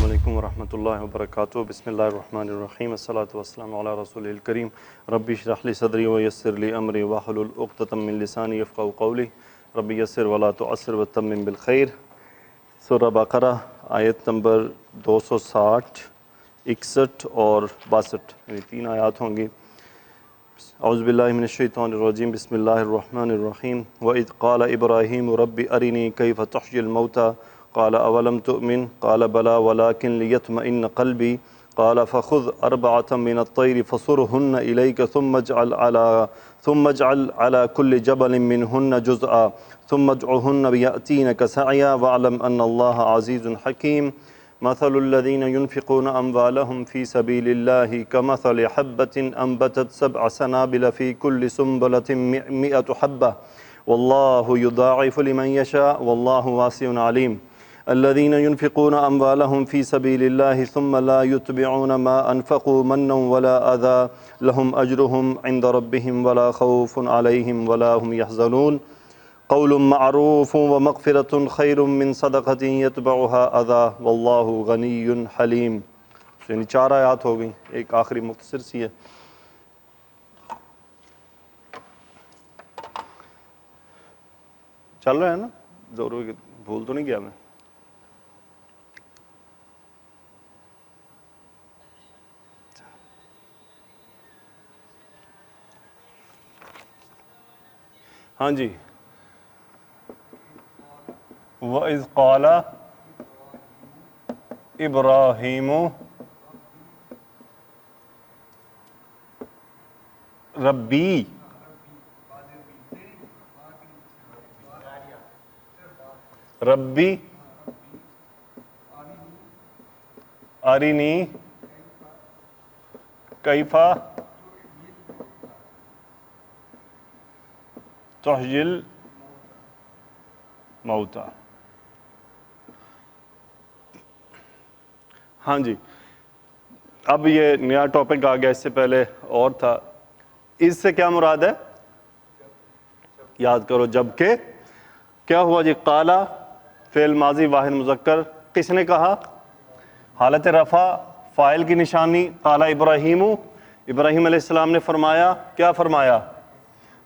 علیکم ورحمۃ اللہ وبرکاتہ. بسم اللہ الرحمن الرحیم. الصلاۃ والسلام علی رسول الکریم. رب اشرح لی صدری ویسر لی امری واحلل عقدۃ من لسانی یفقہوا قولی. رب یسر ولا تعسر وتمم بالخیر. سورہ بقرہ آیت نمبر 260، 61 اور 62، یعنی 3 آیات ہوں گی. اعوذ باللہ من الشیطان الرجیم. بسم اللہ الرحمن الرحیم. وَإِذْ قَالَ إِبْرَاهِيمُ رَبِّ أَرِنِي كَيْفَ تُحْيِي الْمَوْتَى قَالَ أَوَلَمْ تُؤْمِنْ قَالَ بَلَى وَلَكِنْ لِيَطْمَئِنَّ قَلْبِي قَالَ فَخُذْ أَرْبَعَةً مِنَ الطَّيْرِ فَصُرْهُنَّ إِلَيْكَ ثُمَّ اجْعَلْ عَلَى كُلِّ جَبَلٍ مِّنْهُنَّ جُزْءًا ثُمَّ ادْعُهُنَّ يَأْتِينَكَ سَعْيًا وَاعْلَمْ أَنَّ اللَّهَ عَزِيزٌ حَكِيمٌ. مثل الذين ينفقون أموالهم في سبيل الله كمثل حبة أنبتت 7 سنابل في كل سنبلة 100 حبة والله يضاعف لمن يشاء والله واسع عليم. الذين ينفقون أموالهم في سبيل الله ثم لا يتبعون ما أنفقوا منا ولا أذى لهم أجرهم عند ربهم ولا خوف عليهم ولا هم يحزنون. قول معروف ومغفرة خیر من صدقة يتبعها أذى واللہ غنی حلیم. یعنی 4 آیات ہو گئیں، ایک آخری مختصر سی ہے. چل رہا ہے نا؟ ضرور بھول تو نہیں گیا میں؟ ہاں جی. وَإِذْ قَالَ إِبْرَاهِيمُ رَبِّي أَرِنِي كَيْفَ تُحْيِي الْمَوْتَى. ہاں جی. اب یہ نیا ٹاپک آ گیا، اس سے پہلے اور تھا. اس سے کیا مراد ہے؟ یاد کرو. جب کہ کیا ہوا جی؟ قالا فعل ماضی واحد مذکر. کس نے کہا؟ حالت رفع فاعل کی نشانی. قالا ابراہیم، ابراہیم علیہ السلام نے فرمایا. کیا فرمایا؟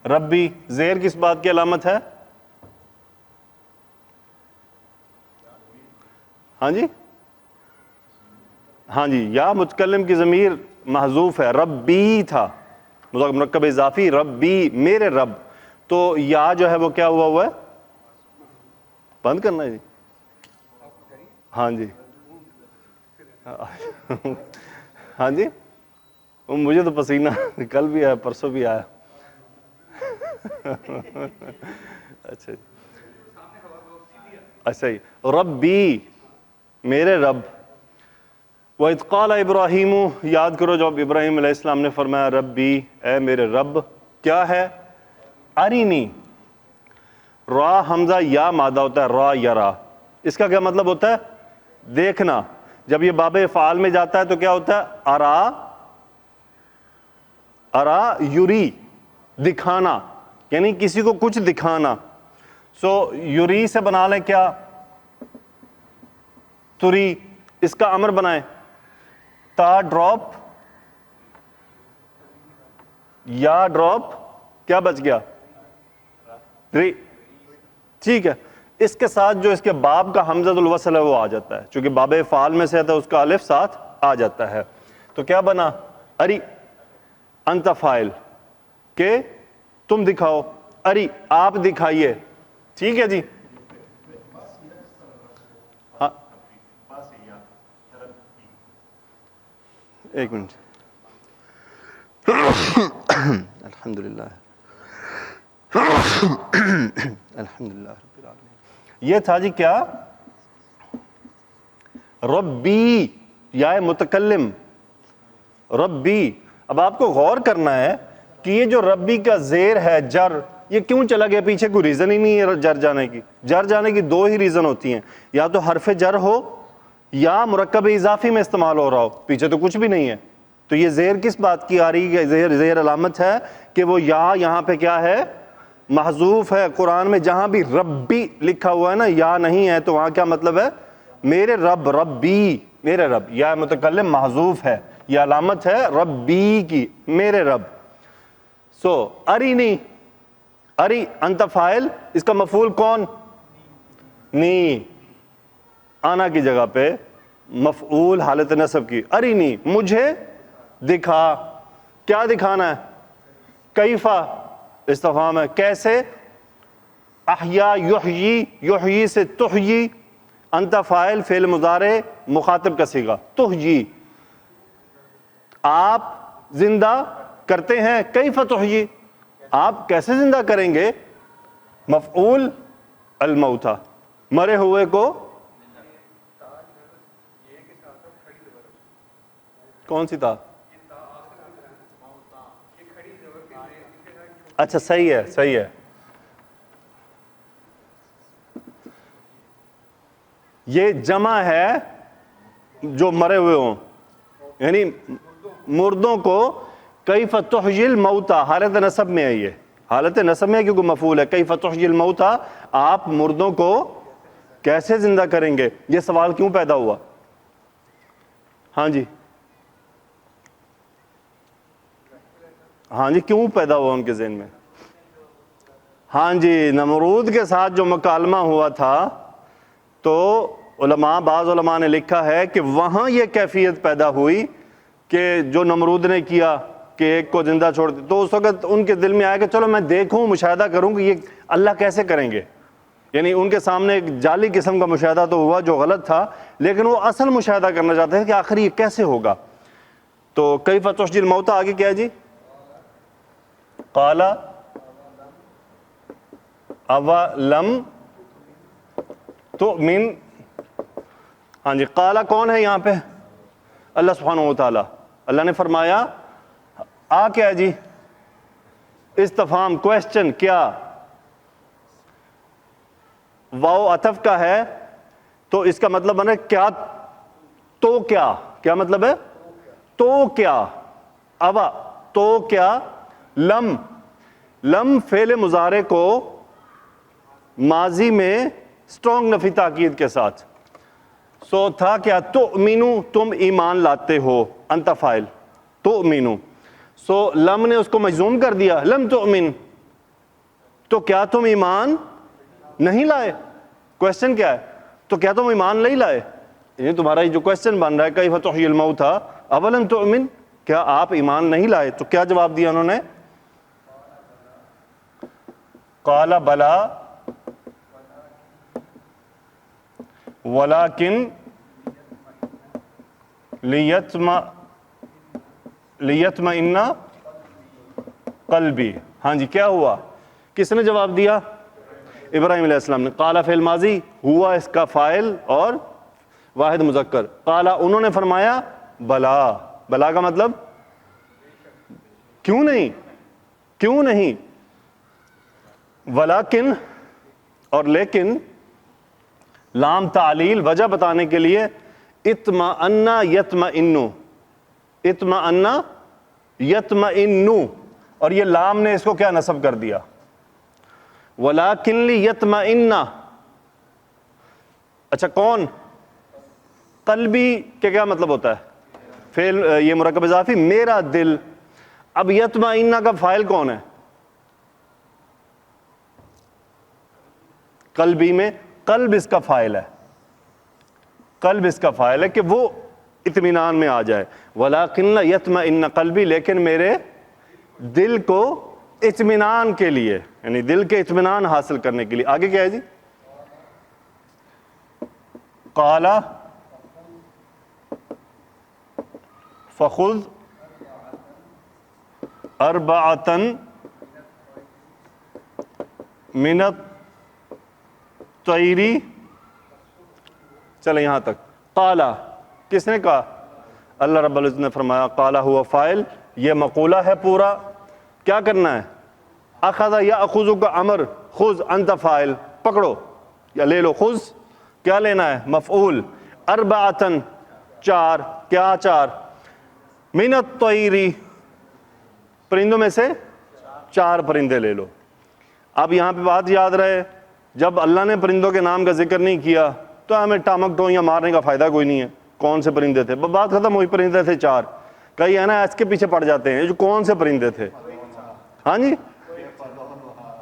ربی. زیر کس بات کی علامت ہے؟ ہاں جی، ہاں جی. یا متکلم کی ضمیر محذوف ہے. ربی تھا مرکب اضافی. ربی میرے رب. تو یا جو ہے وہ کیا ہوا ہے؟ بند کرنا ہے جی. ہاں جی ہاں جی. مجھے تو پسینہ کل بھی آیا، پرسوں بھی آیا. اچھا جی، اچھا جی. ربی میرے رب. وَإِذْ قَالَ إِبْرَاهِيمُ، یاد کرو جب ابراہیم علیہ السلام نے فرمایا ربی اے میرے رب. کیا ہے؟ ارینی. را حمزہ یا مادہ ہوتا ہے. را یرا، اس کا کیا مطلب ہوتا ہے؟ دیکھنا. جب یہ باب افعال میں جاتا ہے تو کیا ہوتا ہے؟ ارا یوری، دکھانا، یعنی کسی کو کچھ دکھانا. سو یوری سے بنا لیں کیا؟ تری. اس کا امر بنائیں تا ڈراپ، یا ڈراپ. کیا بچ گیا؟ ری. ٹھیک ہے. اس کے ساتھ جو اس کے باب کا حمزہ الوصل ہے وہ آ جاتا ہے، چونکہ باب فعال میں سے آتا ہے اس کا الف ساتھ آ جاتا ہے. تو کیا بنا؟ اری انت فاعل، کہ تم دکھاؤ. اری آپ دکھائیے. ٹھیک ہے جی. ہاں ایک منٹ. الحمدللہ الحمدللہ رب العالمین. یہ تھا جی کیا؟ ربی، یا متکلم. ربی. اب آپ کو غور کرنا ہے کہ یہ جو ربی کا زیر ہے جر، یہ کیوں چلا گیا پیچھے؟ کوئی ریزن ہی نہیں ہے جر جانے کی. جر جانے کی 2 ہی ریزن ہوتی ہیں، یا تو حرف جر ہو یا مرکب اضافی میں استعمال ہو رہا ہو. پیچھے تو کچھ بھی نہیں ہے. تو یہ زیر کس بات کی آ رہی ہے؟ زیر علامت ہے کہ وہ یا یہاں پہ کیا ہے؟ محذوف ہے. قرآن میں جہاں بھی ربی لکھا ہوا ہے نا، یا نہیں ہے، تو وہاں کیا مطلب ہے؟ میرے رب. ربی میرے رب، یا متکلم محذوف ہے، یہ علامت ہے ربی کی، میرے رب. سو ارینی، اری انت فاعل، اس کا مفعول کون؟ نی، آنا کی جگہ پہ مفعول حالت نصب کی. ارینی، مجھے دکھا. کیا دکھانا ہے؟ کیفا استفہام ہے، کیسے. احیا یحیی، یحیی سے تحیی، انت فاعل فعل مضارع مخاطب کا صیغہ، تحیی آپ زندہ کرتے ہیں. کیف تحیی، آپ کیسے زندہ کریں گے؟ مفعول الموتى، مرے ہوئے کو. کون سی تھا؟ اچھا صحیح ہے، صحیح ہے. یہ جمع ہے جو مرے ہوئے ہوں، یعنی مردوں کو. کیف تحیی الموتى حالت نصب میں ہے، یہ حالت نصب میں ہے کیونکہ مفعول ہے. کیف تحیی الموتى، آپ مردوں کو کیسے زندہ کریں گے؟ یہ سوال کیوں پیدا ہوا؟ ہاں جی، ہاں جی، کیوں پیدا ہوا ان کے ذہن میں؟ ہاں جی، نمرود کے ساتھ جو مکالمہ ہوا تھا، تو علماء، بعض علماء نے لکھا ہے کہ وہاں یہ کیفیت پیدا ہوئی کہ جو نمرود نے کیا کہ ایک کو زندہ چھوڑ دیا، تو اس وقت ان کے دل میں آیا کہ چلو میں دیکھوں، مشاہدہ کروں کہ یہ اللہ کیسے کریں گے. یعنی ان کے سامنے ایک جعلی قسم کا مشاہدہ تو ہوا جو غلط تھا، لیکن وہ اصل مشاہدہ کرنا چاہتے ہیں کہ آخر یہ کیسے ہوگا. تو کیف تحیی الموتى آگے کیا ہے جی؟ قال اولم تؤمن. ہاں جی، قالا کون ہے یہاں پہ؟ اللہ سبحانہ و تعالی. اللہ نے فرمایا، کیا ہے جی؟ استفہام، کویسچن، کیا. واو عطف کا ہے، تو اس کا مطلب بنا کیا. تو کیا، کیا مطلب ہے؟ تو کیا. اوا، تو کیا. لم، لم فعل مضارع کو ماضی میں اسٹرانگ نفی تاکید کے ساتھ. سو تھا کیا؟ تؤمنو، تم ایمان لاتے ہو، انت فاعل تؤمنو. سو لم نے اس کو مجزوم کر دیا، لم تؤمن، تو کیا تم ایمان نہیں لائے؟ کویسچن کیا ہے؟ تو کیا تم ایمان نہیں لائے؟ یہ تمہارا جو کویسچن بن رہا ہے، کیف تحیی الموتى اولم تؤمن، کیا آپ ایمان نہیں لائے؟ تو کیا جواب دیا انہوں نے؟ قال بلا ولیکن لیطمئن قلبی. ہاں جی، کیا ہوا؟ کس نے جواب دیا؟ ابراہیم علیہ السلام نے. قال فعل ماضی، ہوا اس کا فاعل اور واحد مذکر. قال انہوں نے فرمایا، بلا. بلا کا مطلب کیوں نہیں، کیوں نہیں. ولیکن اور لیکن، لام تعلیل، وجہ بتانے کے لیے. اطمأن یطمئن، اطمأن یطمئن، اور یہ لام نے اس کو کیا نصب کر دیا؟ ولیکن لیطمئن. اچھا کون؟ قلبی کے کیا مطلب ہوتا ہے؟ فعل، یہ مرکب اضافی، میرا دل. اب یطمئن کا فاعل کون ہے؟ قلبی میں قلب اس کا فاعل ہے، قلب اس کا فاعل ہے کہ وہ اطمینان میں آ جائے. ولیکن یطمئن قلبی، لیکن میرے دل کو اطمینان کے لیے، یعنی دل کے اطمینان حاصل کرنے کے لیے. آگے کیا ہے جی؟ قال فخذ اربعۃ من الطیر. چلے یہاں تک. قال کس نے کہا؟ اللہ رب العزت نے فرمایا. قال ہوا فاعل، یہ مقولہ ہے پورا. کیا کرنا ہے؟ اخذ یاخذ کا امر، خذ انت فاعل، پکڑو یا لے لو. خذ کیا لینا ہے؟ مفعول. اربعۃ چار، کیا چار؟ من الطیر پرندوں میں سے چار پرندے لے لو. اب یہاں پہ بات یاد رہے، جب اللہ نے پرندوں کے نام کا ذکر نہیں کیا تو ہمیں ٹامک ٹوئیاں مارنے کا فائدہ کوئی نہیں ہے. کون سے پرندے تھے؟ بات ختم ہوئی، پرندے تھے 4. کئی ہے نا اس کے پیچھے پڑ جاتے ہیں، جو کون سے پرندے تھے؟ ہاں جی،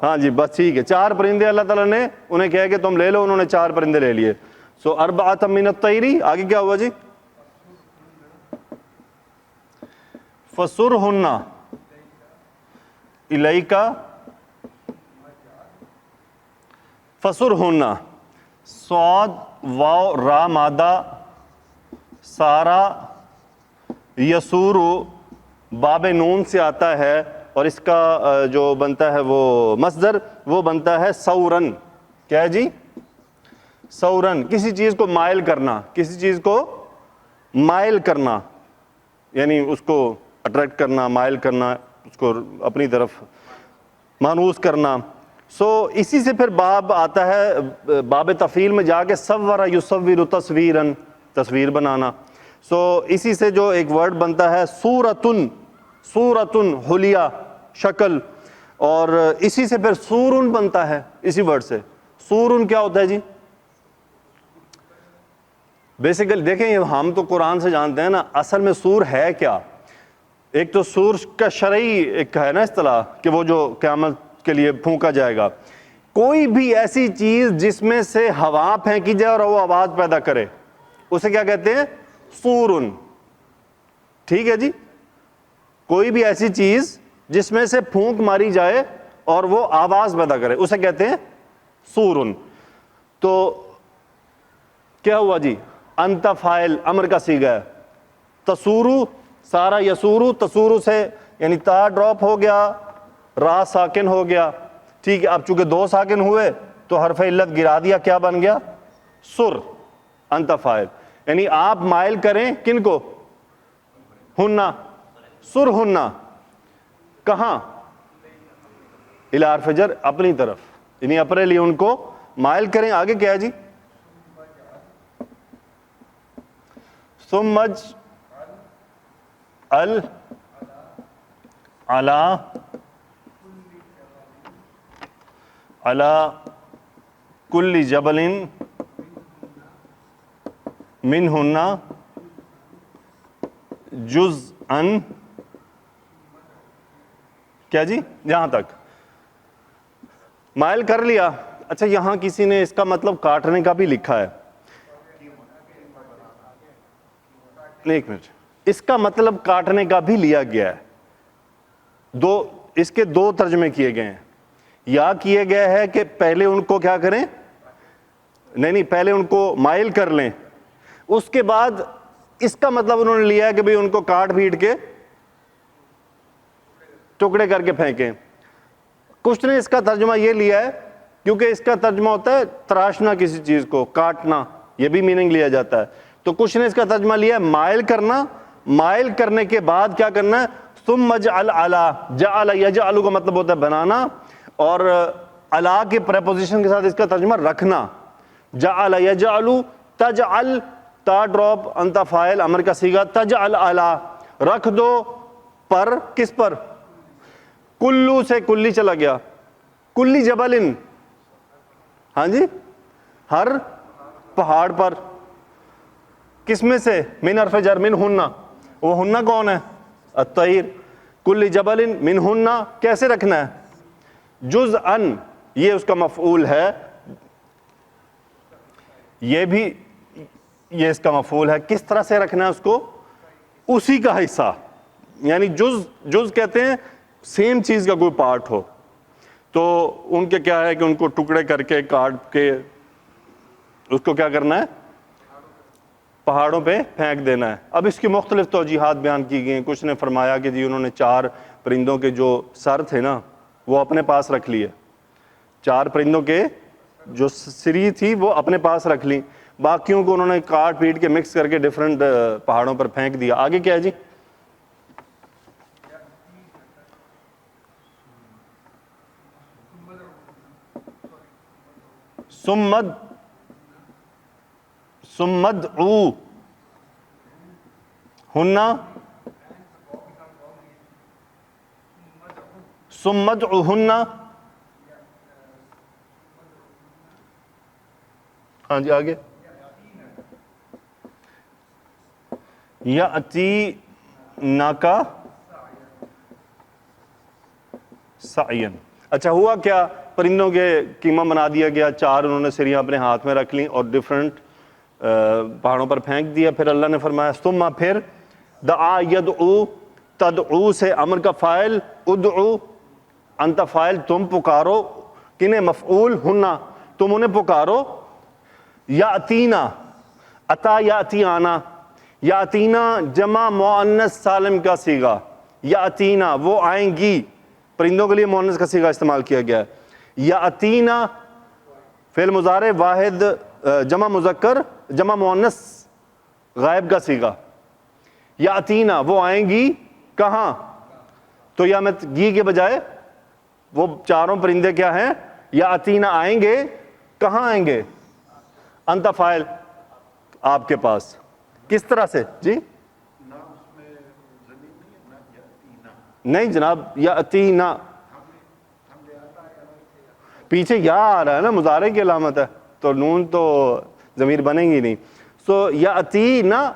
ہاں جی، بس ٹھیک ہے. 4 پرندے اللہ تعالیٰ نے انہیں کہا کہ تم لے لو، انہوں نے 4 پرندے لے لیے. سو اربعۃ من الطیر، آگے کیا ہوا جی؟ فسرہن الیک، فسرہن، صاد واو را مادہ، سارا یسورو باب نون سے آتا ہے، اور اس کا جو بنتا ہے وہ مصدر وہ بنتا ہے سورن. کیا ہے جی؟ سورن. کسی چیز کو مائل کرنا، کسی چیز کو مائل کرنا، یعنی اس کو اٹریکٹ کرنا، مائل کرنا، اس کو اپنی طرف مانوس کرنا. سو اسی سے پھر باب آتا ہے، باب تفعیل میں جا کے صور یصور تصویرن، تصویر بنانا. سو اسی سے جو ایک ورڈ بنتا ہے صورتن، صورتن حلیہ، شکل، اور اسی سے پھر سورن بنتا ہے، اسی ورڈ سے. سورن کیا ہوتا ہے جی؟ بیسیکلی دیکھیں ہم تو قرآن سے جانتے ہیں نا، اصل میں سور ہے کیا. ایک تو سور کا شرعی ایک ہے نا اصطلاح کہ وہ جو قیامت کے لیے پھونکا جائے گا. کوئی بھی ایسی چیز جس میں سے ہوا پھینکی جائے اور وہ آواز پیدا کرے، اسے کیا کہتے ہیں؟ سورن. ٹھیک ہے جی، کوئی بھی ایسی چیز جس میں سے پھونک ماری جائے اور وہ آواز پیدا کرے، اسے کہتے ہیں سورن. تو کیا ہوا جی؟ انت فاعل امر کا صیغہ ہے. تسورو، سارا یسورو، تسورو سے یعنی تا ڈراپ ہو گیا، را ساکن ہو گیا. ٹھیک ہے، اب چونکہ 2 ساکن ہوئے تو حرف علت گرا دیا، کیا بن گیا؟ سر. انت فاعل، یعنی آپ مائل کریں کن کو؟ ہننا، سر ہننا. کہاں؟ الی حرف جر، اپنی طرف، یعنی اپنے لیے ان کو مائل کریں. آگے کیا ہے جی؟ ثم اجعل علی کل جبل منہن جزءا. کیا جی؟ یہاں تک مائل کر لیا. اچھا، یہاں کسی نے اس کا مطلب کاٹنے کا بھی لکھا ہے. ایک منٹ، اس کا مطلب کاٹنے کا بھی لیا گیا ہے. اس کے 2 ترجمے کیے گئے ہیں. یا کیے گئے ہے کہ پہلے ان کو کیا کریں؟ نہیں، پہلے ان کو مائل کر لیں، اس کے بعد اس کا مطلب انہوں نے لیا ہے کہ بھئی ان کو کاٹ پیٹ کے ٹکڑے کر کے پھینکیں. کچھ نے اس کا ترجمہ یہ لیا ہے، کیونکہ اس کا ترجمہ ہوتا ہے تراشنا کسی چیز کو، کاٹنا، یہ بھی میننگ لیا جاتا ہے. تو کچھ نے اس کا ترجمہ لیا ہے مائل کرنا، مائل کرنے کے بعد کیا کرنا ہے؟ ثم اجعل علی، جعل یجعل کا مطلب ہوتا ہے بنانا، اور علی کے پریپوزیشن کے ساتھ اس کا ترجمہ رکھنا. جعل یجعل، تجعل، تا ڈراپ، انت فاعل امر کا صیغہ، تجعل علی، رکھ دو پر، کس پر؟ کلو سے کلی چلا گیا، کلی جبلن، ہاں جی، ہر پہاڑ پر. کس میں سے؟ من حرف جر، من ہننا. وہ ہننا کون ہے؟ الطیر. کلی جبلن من ہننا کیسے رکھنا ہے؟ جزءاً، یہ اس کا مفعول ہے، یہ بھی یہ اس کا مفعول ہے. کس طرح سے رکھنا ہے اس کو؟ اسی کا حصہ، یعنی جز کہتے ہیں سیم چیز کا کوئی پارٹ ہو. تو ان کے کیا ہے کہ ان کو ٹکڑے کر کے کاٹ کے اس کو کیا کرنا ہے؟ پہاڑوں پہ پھینک دینا ہے. اب اس کی مختلف توجیحات بیان کی گئی ہیں. کچھ نے فرمایا کہ جی انہوں نے 4 پرندوں کے جو سر تھے نا وہ اپنے پاس رکھ لیے، 4 پرندوں کے جو سری تھی وہ اپنے پاس رکھ لی، باقیوں کو انہوں نے کاٹ پیٹ کے مکس کر کے ڈفرنٹ پہاڑوں پر پھینک دیا. آگے کیا ہے جی؟ ثم ادعو ہننا، ثم ادعو ہننا. ہاں جی آگے. یأتینا کا سعین. اچھا ہوا کیا؟ پرندوں کے قیمہ بنا دیا گیا، 4 انہوں نے سریاں اپنے ہاتھ میں رکھ لیں اور ڈفرنٹ پہاڑوں پر پھینک دیا. پھر اللہ نے فرمایا ثم پھر دعا یدعو، تدعو سے امر کا فاعل، ادعو انت فاعل، تم پکارو، کنہیں؟ مفعول ہننا، تم انہیں پکارو. یاتینا، اتا یاتی آنا، یاتینا جمع مؤنث سالم کا صیغہ، یاتینا وہ آئیں گی، پرندوں کے لیے مؤنث کا صیغہ استعمال کیا گیا ہے. یاتینا فعل مضارع واحد جمع مذکر جمع مؤنث غائب کا صیغہ. یاتینا وہ آئیں گی کہاں؟ تو یا میں گی کے بجائے وہ 4 پرندے کیا ہیں؟ یاتینا آئیں گے، کہاں آئیں گے؟ انت فاعل آپ کے پاس. کس طرح سے جی؟ نہیں جناب، یاتینا پیچھے یا آ رہا ہے نا، مضارع کی علامت ہے تو نون تو ضمیر بنے گی نہیں. سو یاتینا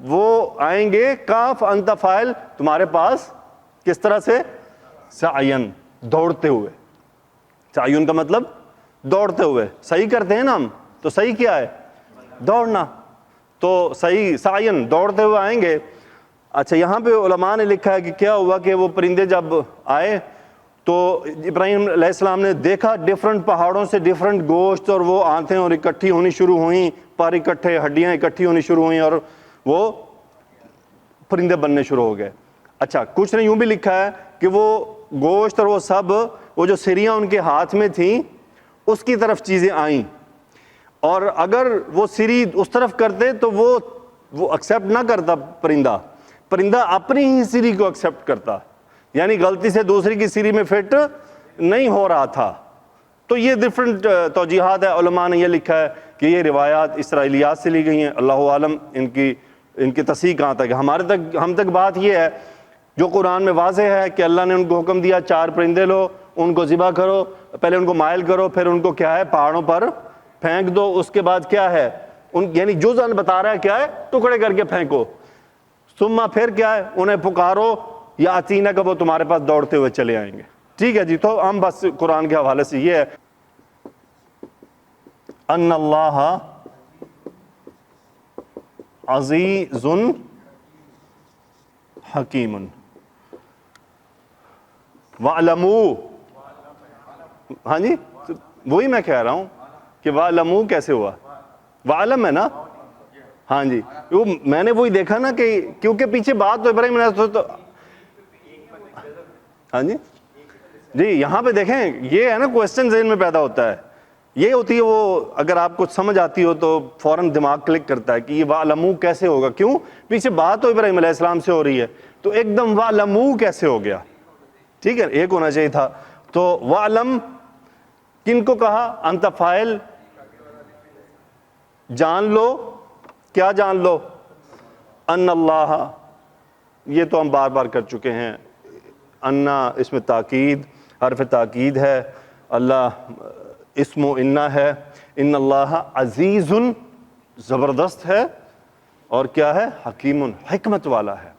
وہ آئیں گے، کاف انت فاعل تمہارے پاس، کس طرح سے؟ سعین دوڑتے ہوئے. سعین کا مطلب دوڑتے ہوئے. صحیح کرتے ہیں نا ہم، تو صحیح کیا ہے؟ دوڑنا. تو صحیح سعین دوڑتے ہوئے آئیں گے. اچھا یہاں پہ علماء نے لکھا ہے کہ کیا ہوا کہ وہ پرندے جب آئے تو ابراہیم علیہ السلام نے دیکھا ڈفرنٹ پہاڑوں سے ڈفرنٹ گوشت اور وہ آنتیں اور اکٹھی ہونی شروع ہوئیں، پر اکٹھے ہڈیاں اکٹھی ہونی شروع ہوئیں اور وہ پرندے بننے شروع ہو گئے. اچھا کچھ نے یوں بھی لکھا ہے کہ وہ گوشت اور وہ سب، وہ جو سریاں ان کے ہاتھ میں تھیں اس کی طرف چیزیں آئیں، اور اگر وہ سری اس طرف کرتے تو وہ ایکسیپٹ نہ کرتا پرندہ اپنی ہی سری کو ایکسیپٹ کرتا، یعنی غلطی سے دوسری کی سری میں فٹ نہیں ہو رہا تھا. تو یہ ڈفرنٹ توجیحات ہے. علماء نے یہ لکھا ہے کہ یہ روایات اسرائیلیات سے لی گئی ہیں، اللہ عالم ان کی تصحیح کہاں تک ہے. ہم تک بات یہ ہے جو قرآن میں واضح ہے کہ اللہ نے ان کو حکم دیا 4 پرندے لو، ان کو ذبح کرو، پہلے ان کو مائل کرو، پھر ان کو کیا ہے پہاڑوں پر پھینک دو. اس کے بعد کیا ہے یعنی جزءاً بتا رہا ہے کیا ہے، ٹکڑے کر کے پھینکو. ثم پھر کیا ہے، انہیں پکارو، یا اتینا کا وہ تمہارے پاس دوڑتے ہوئے چلے آئیں گے. ٹھیک ہے جی. تو ہم بس قرآن کے حوالے سے یہ ہے ان اللہ عزیز حکیم. وَعْلَمُوا، ہاں جی وہی میں کہہ رہا ہوں کہ وَعْلَمُوا کیسے ہوا؟ وَعْلَم ہے نا، ہاں جی. وہ میں نے وہی دیکھا نا کہ کیونکہ پیچھے بات تو ابراہیم نے تو ہاں جی جی یہاں پہ دیکھیں یہ ہے نا کوسچن ذہن میں پیدا ہوتا ہے. یہ ہوتی ہے وہ اگر آپ کو سمجھ آتی ہو تو فوراً دماغ کلک کرتا ہے کہ یہ وَعْلَمُوا کیسے ہوگا. کیوں؟ پیچھے بات تو ابراہیم علیہ السلام سے ہو رہی ہے تو ایک دم وَعْلَمُوا کیسے ہو گیا؟ ٹھیک ہے ایک ہونا چاہیے تھا. تو وَعْلَم کن کو کہا؟ انت فاعل، جان لو. کیا جان لو؟ ان اللہ، یہ تو ہم بار بار کر چکے ہیں. انا اس میں تاکید، حرف تاکید ہے. اللہ اسم و انا ہے. ان اللہ عزیز زبردست ہے، اور کیا ہے؟ حکیم حکمت والا ہے.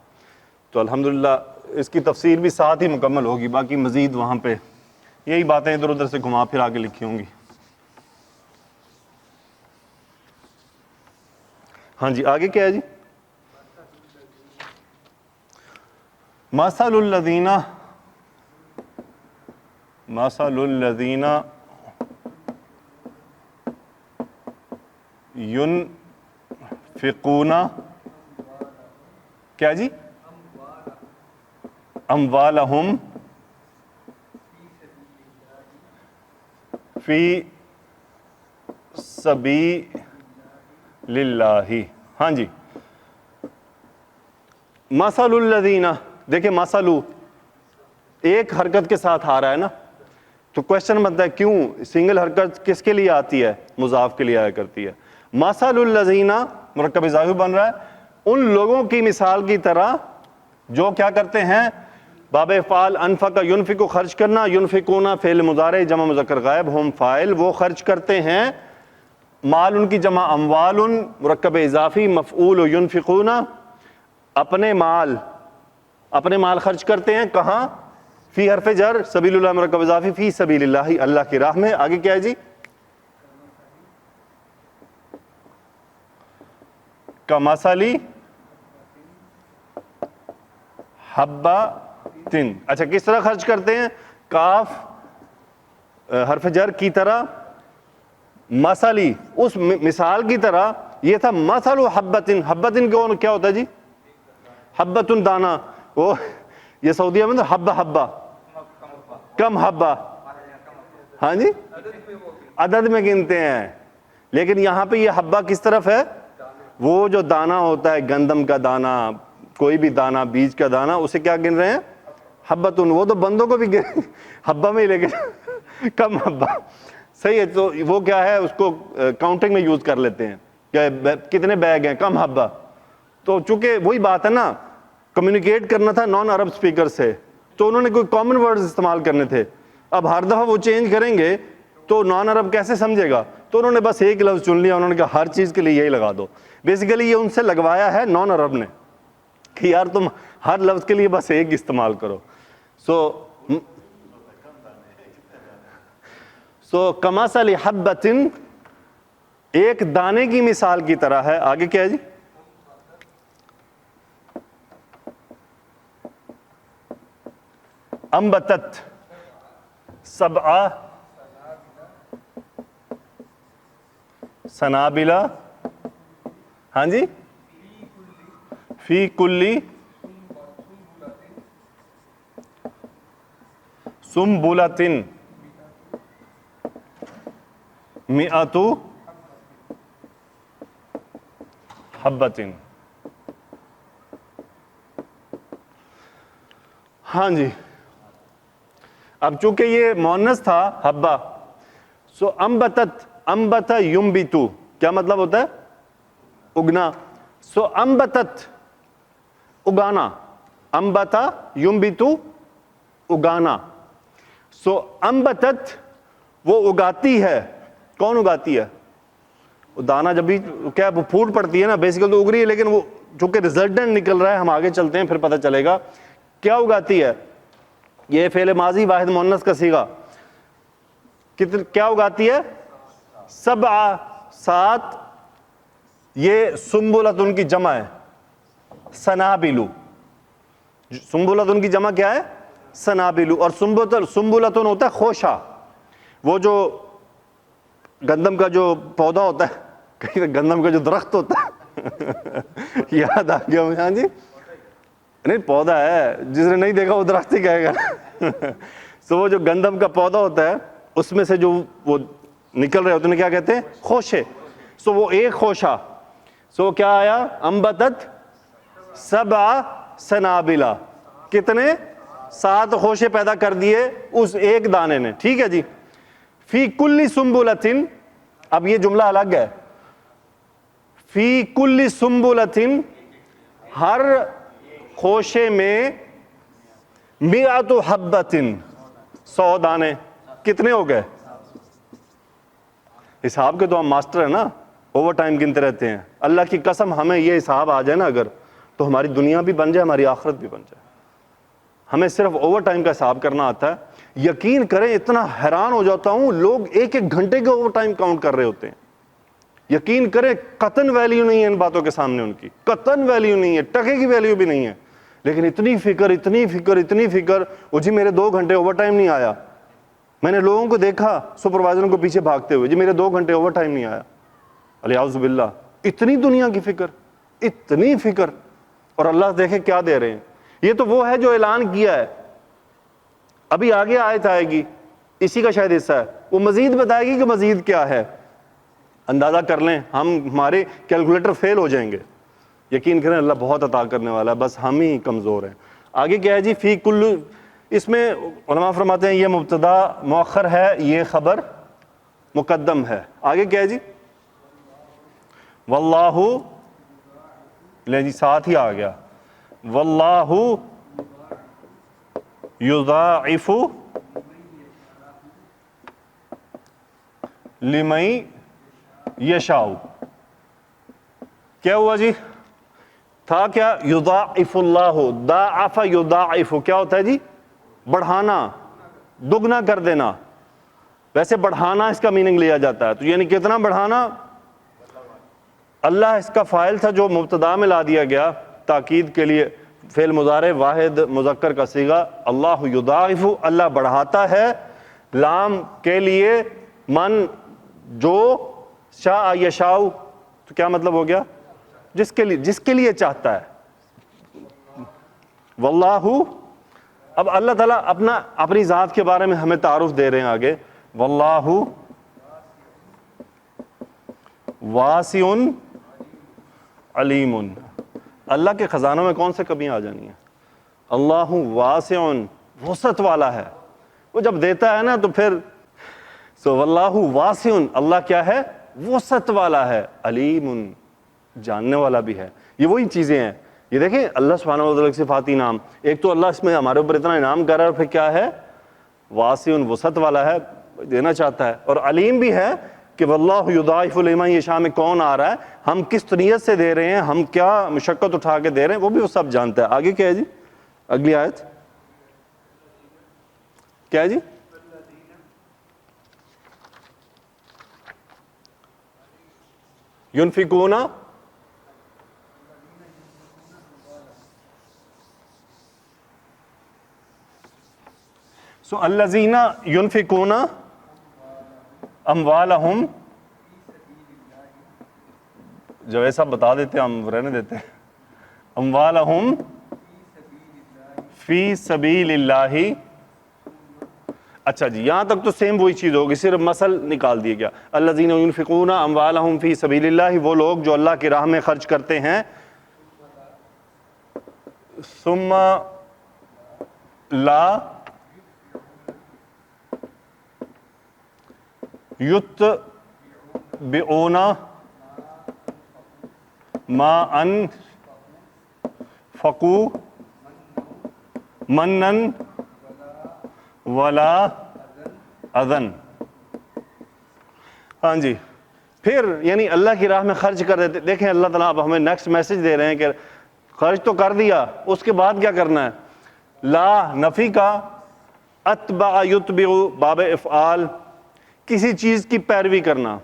تو الحمدللہ اس کی تفسیر بھی ساتھ ہی مکمل ہوگی، باقی مزید وہاں پہ یہی باتیں ادھر ادھر سے گھما پھرا کے لکھی ہوں گی. ہاں جی آگے کیا ہے جی؟ مثل الذین ينفقون کیا جی؟ اموالہم فی سبیل اللہ. ہاں جی مثل الذین، دیکھیں مثلو ایک حرکت کے ساتھ آ رہا ہے نا، تو کوشچن بنتا ہے کیوں سنگل حرکت کس کے لیے آتی ہے؟ مضاف کے لیے آیا کرتی ہے. مثل الذین مرکب اضافی بن رہا ہے، ان لوگوں کی مثال کی طرح جو کیا کرتے ہیں، باب افعال انفق ینفق خرچ کرنا، ینفقون فعل مضارع جمع مذکر غائب، ہم فاعل وہ خرچ کرتے ہیں. مال ان کی جمع اموال، مرکب اضافی مفعول ینفقون، اپنے مال خرچ کرتے ہیں کہاں؟ فی حرف جر، سبیل اللہ مرکب اضافی، فی سبیل اللہ، اللہ کی راہ میں. آگے کیا ہے جی؟ کمثلی حبۃ. اچھا کس طرح خرچ کرتے ہیں؟ کاف حرف جر کی طرح، مثلی اس مثال کی طرح. یہ تھا مثل حبۃ. حبۃ کیا ہوتا ہے جی؟ حبۃ دانا. وہ یہ سعودیہ میں حبہ کم حبہ، ہاں جی عدد میں گنتے ہیں. لیکن یہاں پہ یہ حبہ کس طرف ہے؟ وہ جو دانا ہوتا ہے گندم کا دانا، کوئی بھی دانا، بیج کا دانا، اسے کیا گن رہے ہیں؟ حبتن. وہ تو بندوں کو بھی حبہ میں ہی لے کے کم حبہ. صحیح ہے. تو وہ کیا ہے، اس کو کاؤنٹنگ میں یوز کر لیتے ہیں کہ کتنے بیگ ہیں، کم حبہ. تو چونکہ وہی بات ہے نا، کمیونیکیٹ کرنا تھا نان عرب اسپیکر سے، تو انہوں نے کوئی کامن ورڈز استعمال کرنے تھے. اب ہر دفعہ وہ چینج کریں گے تو نان عرب کیسے سمجھے گا؟ تو انہوں نے بس ایک لفظ چن لیا، انہوں نے کہا ہر چیز کے لیے یہی لگا دو. بیسیکلی یہ ان سے لگوایا ہے نان عرب نے کہ یار تم ہر لفظ کے لیے بس ایک استعمال کرو. سو کمثل حبۃ، ایک دانے کی مثال کی طرح ہے. آگے کیا ہے جی؟ انبتت سبع سنابل. ہاں جی، فی کلی سنبلۃ مئۃ حبۃ. ہاں جی. اب چونکہ یہ مؤنث تھا حبہ، سو انبتت، انبت ینبتو کیا مطلب ہوتا ہے؟ اگنا. سو انبتت اگانا، انبتا ینبتو اگانا. سو انبتت وہ اگاتی ہے. کون اگاتی ہے؟ وہ دانا جب بھی کیا وہ پھوٹ پڑتی ہے نا، بیسیکل تو اگ رہی ہے، لیکن وہ چونکہ ریزلٹنٹ نکل رہا ہے، ہم آگے چلتے ہیں پھر پتہ چلے گا کیا اگاتی ہے. یہ فعل ماضی واحد مؤنث کا صیغہ. کیا اگاتی ہے؟ سبع، 7. یہ سنبلۃ ان کی جمع ہے، سنابلو. سنبلۃ ان کی جمع کیا ہے؟ سنابلو. اور سنبلۃ ہوتا ہے خوشہ، وہ جو گندم کا جو پودا ہوتا ہے، گندم کا جو درخت ہوتا ہے یاد آ گیا مجھے. ہاں جی، نہیں پودا ہے، جس نے نہیں دیکھا وہ درخت ہی کہے گا. سو وہ جو گندم کا پودا ہوتا ہے، اس میں سے جو وہ نکل رہے ہوتے ہیں کیا کہتے ہیں؟ خوشے. سو وہ ایک خوشہ. سو کیا آیا؟ انبتت سبع سنابلہ. کتنے؟ 7 خوشے پیدا کر دیے اس ایک دانے نے. ٹھیک ہے جی. فی کل سنبلۃ، اب یہ جملہ الگ ہے. فی کل سنبلۃ، ہر خوشے میں، مئۃ حبۃ، 100 دانے. کتنے ہو گئے؟ حساب کے تو ہم ماسٹر ہیں نا، اوور ٹائم گنتے رہتے ہیں. اللہ کی قسم ہمیں یہ حساب آ جائے نا اگر، تو ہماری دنیا بھی بن جائے، ہماری آخرت بھی بن جائے. ہمیں صرف اوور ٹائم کا حساب کرنا آتا ہے. یقین کریں اتنا حیران ہو جاتا ہوں، لوگ 1 گھنٹے کے اوور ٹائم کاؤنٹ کر رہے ہوتے ہیں. یقین کریں قطن ویلیو نہیں ہے ان باتوں کے سامنے، ان کی قطن ویلیو نہیں ہے، ٹکے کی ویلیو بھی نہیں ہے. لیکن اتنی فکر، اتنی فکر، اتنی فکر. وہ جی میرے 2 گھنٹے اوور ٹائم نہیں آیا. میں نے لوگوں کو دیکھا سپروائزروں کو پیچھے بھاگتے ہوئے، جی میرے 2 گھنٹے اوور ٹائم نہیں آیا. الیاذ باللہ. اتنی دنیا کی فکر، اتنی فکر. اور اللہ دیکھے کیا دے رہے ہیں. یہ تو وہ ہے جو اعلان کیا ہے. ابھی آگے آیت آئے گی، اسی کا شاید حصہ ہے، وہ مزید بتائے گی کہ مزید کیا ہے. اندازہ کر لیں، ہمارے کیلکولیٹر فیل ہو جائیں گے. یقین کریں اللہ بہت عطا کرنے والا ہے، بس ہم ہی کمزور ہیں. آگے کیا ہے جی؟ فی کل، اس میں علماء فرماتے ہیں یہ مبتدا مؤخر ہے، یہ خبر مقدم ہے. آگے کیا ہے جی؟ واللہ، لیں جی ساتھ ہی آ گیا، واللہ یضاعف لمن یشاء. کیا ہوا جی؟ تھا کیا؟ یضاعف اللہ، ضاعف یضاعف کیا ہوتا ہے جی؟ بڑھانا، دگنا کر دینا. ویسے بڑھانا اس کا میننگ لیا جاتا ہے، تو یعنی کتنا بڑھانا؟ اللہ اس کا فاعل تھا جو مبتدا میں لا دیا گیا تاکید کے لیے، فعل مضارع واحد مذکر کا صیغہ. اللہ یضاعف، اللہ بڑھاتا ہے، لام کے لیے، من جو، شاء یشاء، تو کیا مطلب ہو گیا؟ جس کے لیے چاہتا ہے. واللہ، اب اللہ تعالیٰ اپنی ذات کے بارے میں ہمیں تعارف دے رہے ہیں آگے. واللہ واسع علیم، اللہ کے خزانوں میں کون سے کمیاں آ جانی ہیں؟ اللہ واسع، وسعت والا ہے، وہ جب دیتا ہے نا تو پھر واللہ واسع، اللہ کیا ہے؟ وسعت والا ہے، علیم، جاننے والا بھی ہے. یہ وہی چیزیں ہیں. یہ دیکھیں اللہ سبحانہ و تعالیٰ کے صفاتی نام، ایک تو اللہ اس میں ہمارے اوپر اتنا انعام کر رہا ہے، پھر کیا ہے؟ واسع، وسعت والا ہے، دینا چاہتا ہے. اور علیم بھی ہے کہ واللہ یضاعف لمن یشاء میں کون آ رہا ہے، ہم کس نیت سے دے رہے ہیں، ہم کیا مشقت اٹھا کے دے رہے ہیں، وہ بھی وہ سب جانتا ہے. آگے کیا ہے جی؟ اگلی آیت کیا ہے جی؟ ينفقون، الذین ينفقون اموالہم، جو ایسا بتا دیتے ہیں ہم رہنے دیتے ہیں. اموالہم فی سبیل اللہ. اچھا جی، یہاں تک تو سیم وہی چیز ہوگی، صرف مثل نکال دیا گیا. الذین ينفقون اموالہم فی سبیل اللہ، وہ لوگ جو اللہ کی راہ میں خرچ کرتے ہیں. ثم لا یتبعون ما انفقوا منا ولا اذن. ہاں جی، پھر یعنی اللہ کی راہ میں خرچ کر دیتے. دیکھیں اللہ تعالیٰ اب ہمیں نیکسٹ میسج دے رہے ہیں کہ خرچ تو کر دیا، اس کے بعد کیا کرنا ہے؟ لا نفی کا، اتبع یتبع باب افعال، کسی چیز کی پیروی کرنا.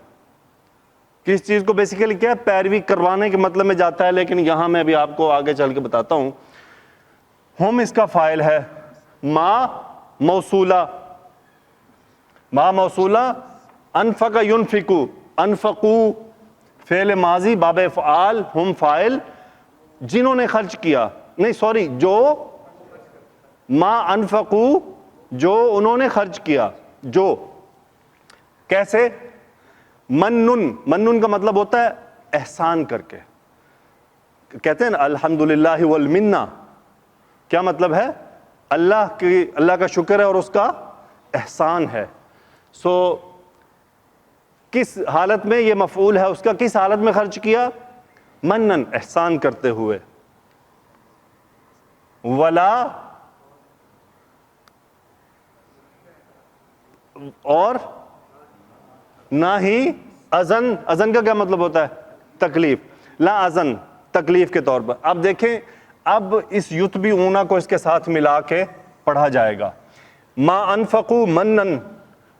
کس چیز کو بیسیکلی کیا ہے؟ پیروی کروانے کے مطلب میں جاتا ہے، لیکن یہاں میں ابھی آپ کو آگے چل کے بتاتا ہوں. ہم اس کا فاعل ہے، ما موصولہ، ما موصولہ، انفق ینفقو، انفقو فعل ماضی باب افعال، ہم فاعل، جنہوں نے خرچ کیا، نہیں سوری، جو، ما انفقو، جو انہوں نے خرچ کیا. جو کیسے؟ منن کا مطلب ہوتا ہے احسان کر کے. کہتے ہیں نا الحمدللہ والمنہ، کیا مطلب ہے؟ اللہ کا شکر ہے اور اس کا احسان ہے. سو کس حالت میں یہ مفعول ہے اس کا؟ کس حالت میں خرچ کیا؟ منن، احسان کرتے ہوئے. ولا، اور نہ ہی اذن. اذن کا کیا مطلب ہوتا ہے؟ تکلیف. لا اذن، تکلیف کے طور پر. اب دیکھیں، اب اس یتبعون کو اس کے ساتھ ملا کے پڑھا جائے گا. ما انفقوا منن،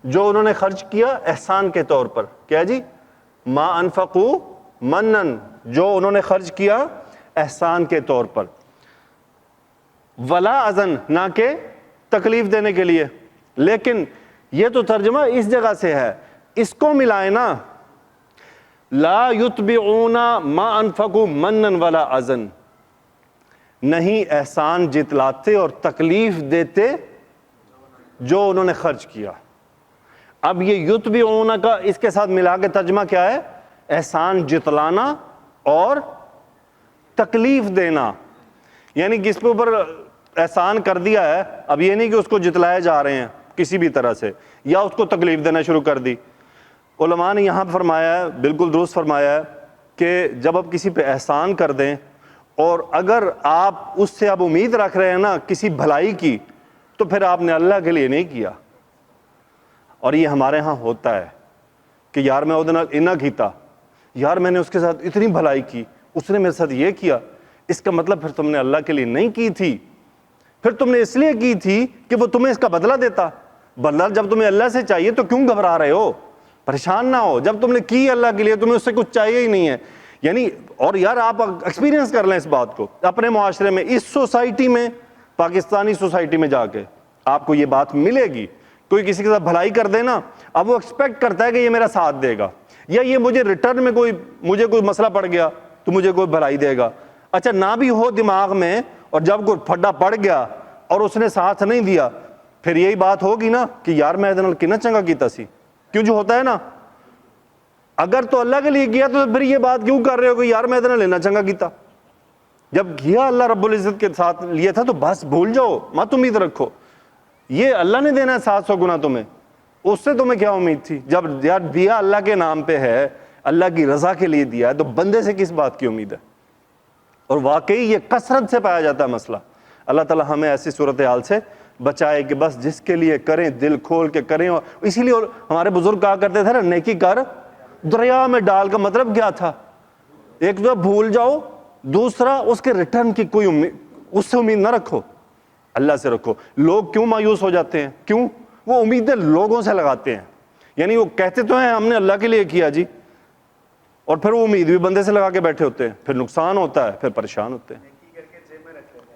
جو انہوں نے خرچ کیا احسان کے طور پر. کیا جی؟ ما انفقوا منن، جو انہوں نے خرچ کیا احسان کے طور پر. ولا اذن، نہ کہ تکلیف دینے کے لیے. لیکن یہ تو ترجمہ اس جگہ سے ہے، اس کو ملائے نا. لا یتبعون ما انفقوا منن ولا اذن، نہیں احسان جتلاتے اور تکلیف دیتے جو انہوں نے خرچ کیا. اب یہ یتبعون کا اس کے ساتھ ملا کے ترجمہ کیا ہے؟ احسان جتلانا اور تکلیف دینا. یعنی کس پہ اوپر احسان کر دیا ہے، اب یہ نہیں کہ اس کو جتلائے جا رہے ہیں کسی بھی طرح سے، یا اس کو تکلیف دینا شروع کر دی. علماء نے یہاں فرمایا ہے، بالکل درست فرمایا ہے، کہ جب آپ کسی پہ احسان کر دیں اور اگر آپ اس سے اب امید رکھ رہے ہیں نا کسی بھلائی کی، تو پھر آپ نے اللہ کے لیے نہیں کیا. اور یہ ہمارے ہاں ہوتا ہے کہ یار میں وہ دن انہ کیتا، یار میں نے اس کے ساتھ اتنی بھلائی کی، اس نے میرے ساتھ یہ کیا، اس کا مطلب پھر تم نے اللہ کے لیے نہیں کی تھی، پھر تم نے اس لیے کی تھی کہ وہ تمہیں اس کا بدلہ دیتا۔ بدلہ جب تمہیں اللہ سے چاہیے تو کیوں گھبرا رہے ہو؟ پریشان نہ ہو، جب تم نے کی اللہ کے لیے تمہیں اس سے کچھ چاہیے ہی نہیں ہے۔ یعنی اور یار آپ ایکسپیرینس کر لیں اس بات کو اپنے معاشرے میں، اس سوسائٹی میں، پاکستانی سوسائٹی میں جا کے آپ کو یہ بات ملے گی۔ کوئی کسی کے ساتھ بھلائی کر دے نا، اب وہ ایکسپیکٹ کرتا ہے کہ یہ میرا ساتھ دے گا، یا یہ مجھے ریٹرن میں مجھے کوئی مسئلہ پڑ گیا تو مجھے کوئی بھلائی دے گا۔ اچھا نہ بھی ہو دماغ میں، اور جب کوئی پھڈا پڑ گیا اور اس نے ساتھ نہیں دیا، پھر یہی بات ہوگی نا کہ یار میں ادھر کنا چنگا کیتا سی، کیوں جو ہوتا ہے نا۔ اگر تو اللہ کے لیے کیا تو پھر یہ بات کیوں کر رہے ہو کہ یار میں ادھر لینا چنگا کیتا؟ جب کیا اللہ رب العزت کے ساتھ لیا تھا تو بس بھول جاؤ، مت امید رکھو، یہ اللہ نے دینا ہے 700 گنا تمہیں، اس سے تمہیں کیا امید تھی؟ جب یار دیا اللہ کے نام پہ ہے، اللہ کی رضا کے لیے دیا ہے، تو بندے سے کس بات کی امید ہے؟ اور واقعی یہ کثرت سے پایا جاتا ہے مسئلہ۔ اللہ تعالی ہمیں ایسی صورتحال سے بچائے کہ بس جس کے لیے کریں دل کھول کے کریں۔ اور اسی لیے ہمارے بزرگ کہا کرتے تھے نا، نیکی کر دریا میں ڈال، کا مطلب کیا تھا؟ ایک تو بھول جاؤ، دوسرا اس کے ریٹرن کی کوئی امید، اس سے امید نہ رکھو، اللہ سے رکھو۔ لوگ کیوں مایوس ہو جاتے ہیں؟ کیوں؟ وہ امیدیں لوگوں سے لگاتے ہیں، یعنی وہ کہتے تو ہیں ہم نے اللہ کے لیے کیا جی، اور پھر وہ امید بھی بندے سے لگا کے بیٹھے ہوتے ہیں، پھر نقصان ہوتا ہے، پھر پریشان ہوتے ہیں۔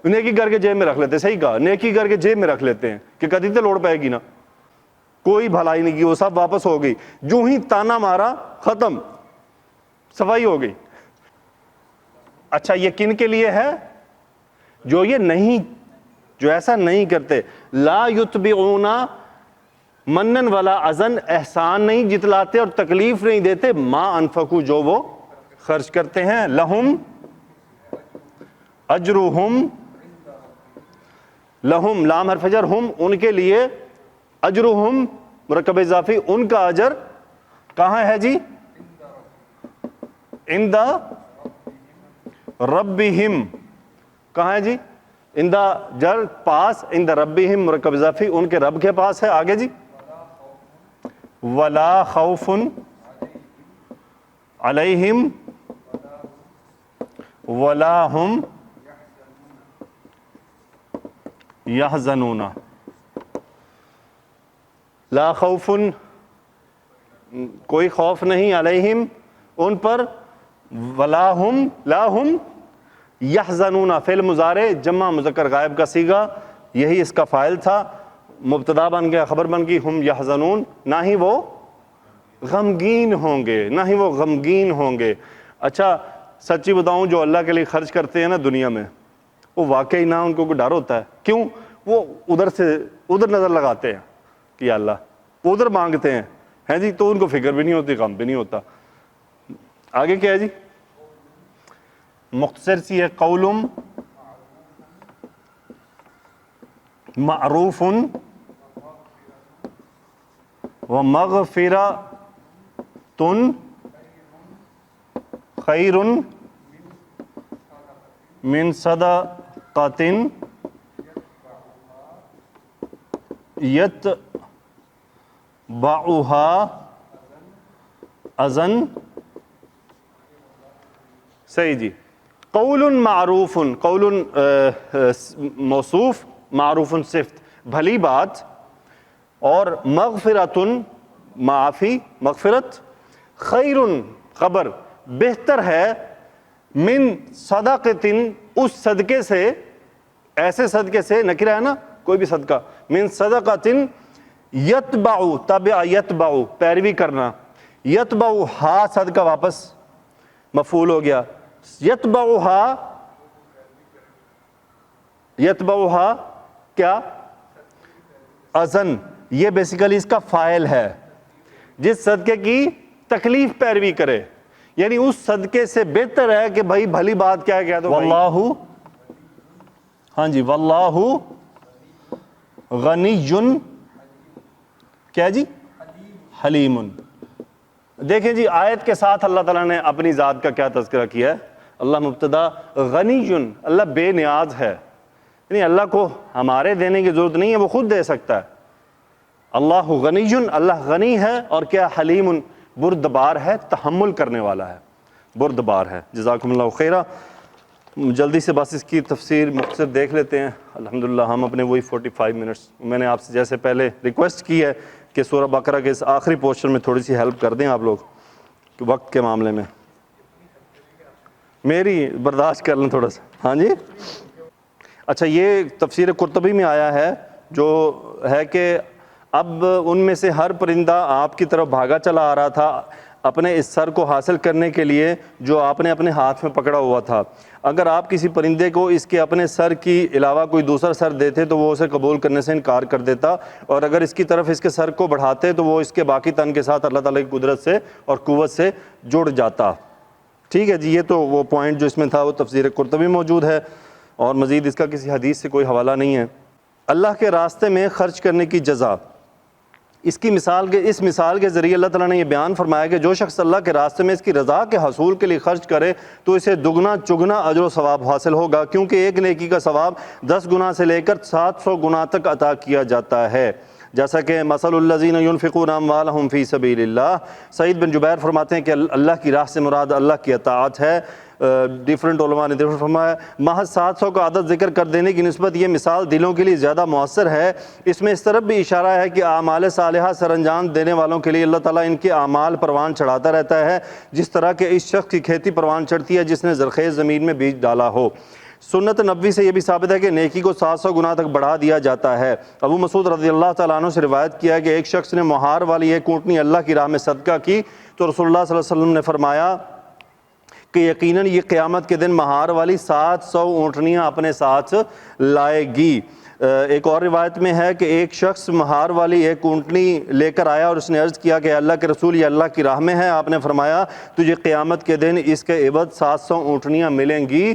نیکی کر کے جیب میں رکھ لیتے ہیں، صحیح کہا، نیکی کر کے جیب میں رکھ لیتے ہیں کہ کدی تو لوڑ پائے گی نا، کوئی بھلائی نہیں کی، وہ سب واپس ہو گئی، جو ہی تانا مارا ختم، صفائی ہو گئی۔ اچھا یہ کن کے لیے ہے؟ جو یہ نہیں، جو ایسا نہیں کرتے، لا یتبعون منن ولا اذن، احسان نہیں جتلاتے اور تکلیف نہیں دیتے، ما انفقوا، جو وہ خرچ کرتے ہیں، لہم اجرہم، لہم لام حرف جر، ہم ان کے لیے، اجرہم مرکب اضافی، ان کا اجر کہاں ہے جی؟ عند ربہم، کہاں ہے جی؟ عند جر پاس، عند ربہم مرکب اضافی، ان کے رب کے پاس ہے۔ آگے جی، ولا خوف علیہم ولا ہم یحزنون، لا خوف، کوئی خوف نہیں، علیہم ان پر، ولا ہم، لا ہم یحزنون، فعل مضارع جمع مذکر غائب کا صیغہ، یہی اس کا فاعل تھا، مبتدا بن گیا، خبر بن گئی، ہم یحزنون، نہ ہی وہ غمگین ہوں گے، نہ ہی وہ غمگین ہوں گے۔ اچھا سچی بتاؤں، جو اللہ کے لیے خرچ کرتے ہیں نا دنیا میں، وہ واقعی نہ ان کو کوئی ڈر ہوتا ہے۔ کیوں؟ وہ ادھر سے ادھر نظر لگاتے ہیں کہ یا اللہ، وہ ادھر مانگتے ہیں جی، تو ان کو فکر بھی نہیں ہوتی، غم بھی نہیں ہوتا۔ آگے کیا ہے جی؟ مختصر سی ہے، قول معروف ومغفرۃ خیر من صدقۃ یتبعها اذى، صحیح جی۔ قول معروف، قول موصوف، معروف صفت، بھلی بات، اور مغفرۃ معافی، مغفرت، خیر خبر، بہتر ہے، من صدقۃ اس صدقے سے، ایسے صدقے سے، نکرہ ہے نا کوئی بھی صدقہ، من صدقۃ یتبع، تبع یتبع پیروی کرنا، یتبع ہا صدقہ واپس مفعول ہو گیا، یتبعها، یتبعها کیا؟ اذن، یہ بیسیکلی اس کا فاعل ہے، جس صدقے کی تکلیف پیروی کرے، یعنی اس صدقے سے بہتر ہے کہ بھائی بھلی بات کیا ہے، کیا تو واللہ، ہاں جی، واللہ غنی، کیا جی؟ حلیم۔ دیکھیں جی آیت کے ساتھ اللہ تعالیٰ نے اپنی ذات کا کیا تذکرہ کیا ہے۔ اللہ مبتدا غنی، اللہ بے نیاز ہے، یعنی اللہ کو ہمارے دینے کی ضرورت نہیں ہے، وہ خود دے سکتا ہے۔ اللہ غنی، اللہ غنی ہے، اور کیا؟ حلیم، بردبار ہے، تحمل کرنے والا ہے، بردبار ہے۔ جزاکم اللہ خیرہ۔ جلدی سے بس اس کی تفسیر مختصر دیکھ لیتے ہیں. الحمدللہ ہم اپنے وہی 45 منٹس، میں نے آپ سے جیسے پہلے ریکویسٹ کی ہے کہ سورہ بقرہ کے اس آخری پورشن میں تھوڑی سی ہیلپ کر دیں آپ لوگ وقت کے معاملے میں. میری برداشت کر لیں تھوڑا سا. ہاں جی اچھا، یہ تفسیر قرطبی میں آیا ہے جو ہے کہ اب ان میں سے ہر پرندہ آپ کی طرف بھاگا چلا آ رہا تھا اپنے اس سر کو حاصل کرنے کے لیے جو آپ نے اپنے ہاتھ میں پکڑا ہوا تھا. اگر آپ کسی پرندے کو اس کے اپنے سر کی علاوہ کوئی دوسرا سر دیتے تو وہ اسے قبول کرنے سے انکار کر دیتا، اور اگر اس کی طرف اس کے سر کو بڑھاتے تو وہ اس کے باقی تن کے ساتھ اللہ تعالیٰ کی قدرت سے اور قوت سے جڑ جاتا. ٹھیک ہے جی، یہ تو وہ پوائنٹ جو اس میں تھا وہ تفسیر قرطبی موجود ہے، اور مزید اس کا کسی حدیث سے کوئی حوالہ نہیں ہے. اللہ کے راستے میں خرچ کرنے کی جزا، اس مثال کے ذریعے اللہ تعالیٰ نے یہ بیان فرمایا کہ جو شخص اللہ کے راستے میں اس کی رضا کے حصول کے لیے خرچ کرے تو اسے دگنا چگنا اجر و ثواب حاصل ہوگا، کیونکہ ایک نیکی کا ثواب 10 گنا سے لے کر 700 گنا تک عطا کیا جاتا ہے. جیسا کہ مثل الذین ینفقون اموالہم فی سبیل اللہ، سعید بن جبیر فرماتے ہیں کہ اللہ کی راہ سے مراد اللہ کی اطاعت ہے. ڈیفرنٹ علماء نے ڈیفرنٹ فرمایا. محض 700 کا عدد ذکر کر دینے کی نسبت یہ مثال دلوں کے لیے زیادہ مؤثر ہے. اس میں اس طرف بھی اشارہ ہے کہ اعمال صالحہ سر انجام دینے والوں کے لیے اللہ تعالیٰ ان کے اعمال پروان چڑھاتا رہتا ہے، جس طرح کہ اس شخص کی کھیتی پروان چڑھتی ہے جس نے زرخیز زمین میں بیج ڈالا ہو. سنت نبوی سے یہ بھی ثابت ہے کہ نیکی کو 700 گنا تک بڑھا دیا جاتا ہے. ابو مسعود رضی اللہ تعالیٰ عنہ سے روایت کیا ہے کہ ایک شخص نے مہار والی ایک اونٹنی اللہ کی راہ میں صدقہ کی تو رسول اللہ صلی اللہ علیہ وسلم نے فرمایا کہ یقیناً یہ قیامت کے دن مہار والی 700 اونٹنیاں اپنے ساتھ لائے گی. ایک اور روایت میں ہے کہ ایک شخص مہار والی ایک اونٹنی لے کر آیا اور اس نے عرض کیا کہ اللہ کے رسول یہ اللہ کی راہ میں ہے. آپ نے فرمایا تجھے قیامت کے دن اس کے عوض 700 اونٹنیاں ملیں گی،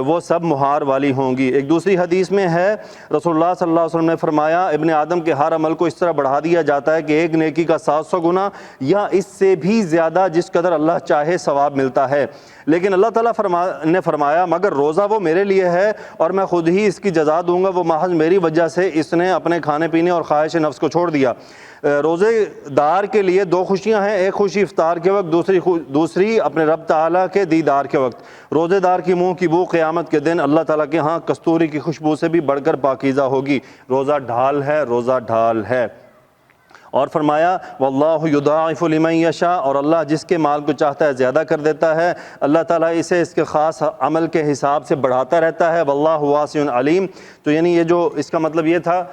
وہ سب مہار والی ہوں گی. ایک دوسری حدیث میں ہے رسول اللہ صلی اللہ علیہ وسلم نے فرمایا ابن آدم کے ہر عمل کو اس طرح بڑھا دیا جاتا ہے کہ ایک نیکی کا 700 گنا یا اس سے بھی زیادہ جس قدر اللہ چاہے ثواب ملتا ہے. لیکن اللہ تعالیٰ نے فرمایا مگر روزہ وہ میرے لیے ہے اور میں خود ہی اس کی جزا دوں گا، وہ محض میری وجہ سے اس نے اپنے کھانے پینے اور خواہش نفس کو چھوڑ دیا. روزے دار کے لیے 2 خوشیاں ہیں، ایک خوشی افطار کے وقت، دوسری اپنے رب تعالیٰ کے دیدار کے وقت. روزے دار کی منہ کی بو قیامت کے دن اللہ تعالیٰ کے ہاں کستوری کی خوشبو سے بھی بڑھ کر پاکیزہ ہوگی. روزہ ڈھال ہے، روزہ ڈھال ہے. اور فرمایا واللہ یضاعف لمن یشاء، اور اللہ جس کے مال کو چاہتا ہے زیادہ کر دیتا ہے. اللہ تعالیٰ اسے اس کے خاص عمل کے حساب سے بڑھاتا رہتا ہے. واللہ واسع علیم. تو یعنی یہ جو اس کا مطلب یہ تھا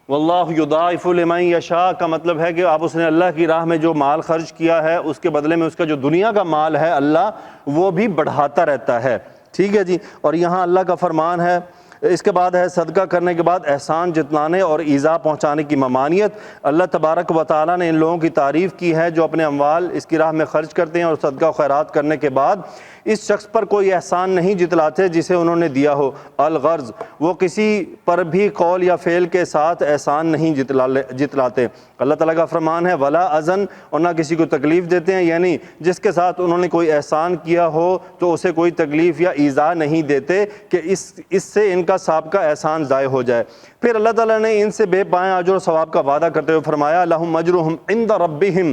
واللہ یضاعف لمن یشاء کا مطلب ہے کہ آپ اس نے اللہ کی راہ میں جو مال خرچ کیا ہے اس کے بدلے میں اس کا جو دنیا کا مال ہے اللہ وہ بھی بڑھاتا رہتا ہے. ٹھیک ہے جی. اور یہاں اللہ کا فرمان ہے. اس کے بعد ہے صدقہ کرنے کے بعد احسان جتلانے اور ایذا پہنچانے کی ممانعت. اللہ تبارک و تعالیٰ نے ان لوگوں کی تعریف کی ہے جو اپنے اموال اس کی راہ میں خرچ کرتے ہیں اور صدقہ و خیرات کرنے کے بعد اس شخص پر کوئی احسان نہیں جتلاتے جسے انہوں نے دیا ہو. الغرض وہ کسی پر بھی قول یا فعل کے ساتھ احسان نہیں جتلاتے. اللہ تعالیٰ کا فرمان ہے ولا اذن، اور نہ کسی کو تکلیف دیتے ہیں، یعنی جس کے ساتھ انہوں نے کوئی احسان کیا ہو تو اسے کوئی تکلیف یا ایذا نہیں دیتے کہ اس سے ان کا سابقہ احسان ضائع ہو جائے. پھر اللہ تعالیٰ نے ان سے بے پائیں اجر و ثواب کا وعدہ کرتے ہوئے فرمایا لہم اجرہم عند ربہم،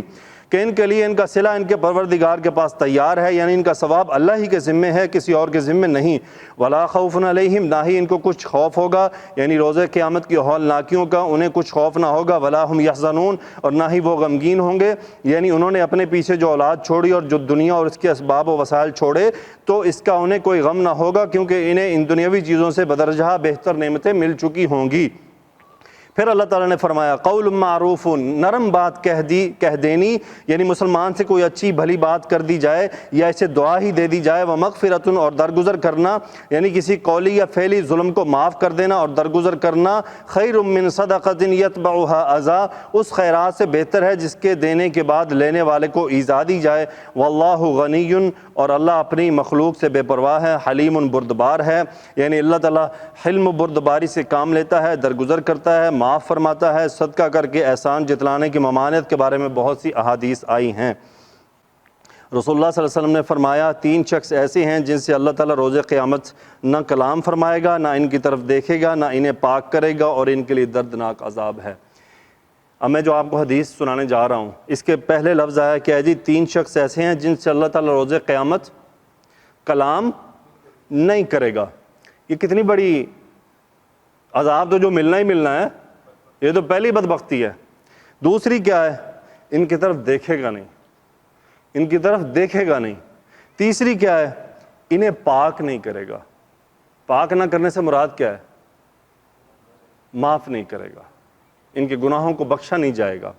کہ ان کے لیے ان کا صلہ ان کے پروردگار کے پاس تیار ہے، یعنی ان کا ثواب اللہ ہی کے ذمے ہے، کسی اور کے ذمے نہیں. ولا خوف علیہم، نہ ہی ان کو کچھ خوف ہوگا، یعنی روز قیامت کی ہولناکیوں کا انہیں کچھ خوف نہ ہوگا. ولا ہم یحزنون، اور نہ ہی وہ غمگین ہوں گے، یعنی انہوں نے اپنے پیچھے جو اولاد چھوڑی اور جو دنیا اور اس کے اسباب و وسائل چھوڑے تو اس کا انہیں کوئی غم نہ ہوگا، کیونکہ انہیں ان دنیاوی چیزوں سے بدرجہ بہتر نعمتیں مل چکی ہوں گی. پھر اللہ تعالیٰ نے فرمایا قول معروف، نرم بات کہہ دینی، یعنی مسلمان سے کوئی اچھی بھلی بات کر دی جائے یا اسے دعا ہی دے دی جائے. ومغفرۃ، اور درگزر کرنا، یعنی کسی قولی یا فعلی ظلم کو معاف کر دینا اور درگزر کرنا. خیر من صدقۃ یتبعها اذی، اس خیرات سے بہتر ہے جس کے دینے کے بعد لینے والے کو ایذا دی جائے. واللہ غنی، اور اللہ اپنی مخلوق سے بے پرواہ ہے. حلیم، بردبار ہے، یعنی اللہ تعالیٰ حلم و بردباری سے کام لیتا ہے، درگزر کرتا ہے، معاف فرماتا ہے. صدقہ کر کے احسان جتلانے کی ممانعت کے بارے میں بہت سی احادیث آئی ہیں. رسول اللہ صلی اللہ علیہ وسلم نے فرمایا 3 شخص ایسے ہیں جن سے اللہ تعالیٰ روز قیامت نہ کلام فرمائے گا، نہ ان کی طرف دیکھے گا، نہ انہیں پاک کرے گا، اور ان کے لیے دردناک عذاب ہے. اب میں جو آپ کو حدیث سنانے جا رہا ہوں اس کے پہلے لفظ آیا کہ جی 3 شخص ایسے ہیں جن سے اللہ تعالیٰ روز قیامت کلام نہیں کرے گا۔ یہ کتنی بڑی عذاب تو جو ملنا ہی ملنا ہے، یہ تو پہلی بدبختی ہے۔ دوسری کیا ہے؟ ان کی طرف دیکھے گا نہیں، ان کی طرف دیکھے گا نہیں۔ تیسری کیا ہے؟ انہیں پاک نہیں کرے گا۔ پاک نہ کرنے سے مراد کیا ہے؟ معاف نہیں کرے گا، ان کے گناہوں کو بخشا نہیں جائے گا،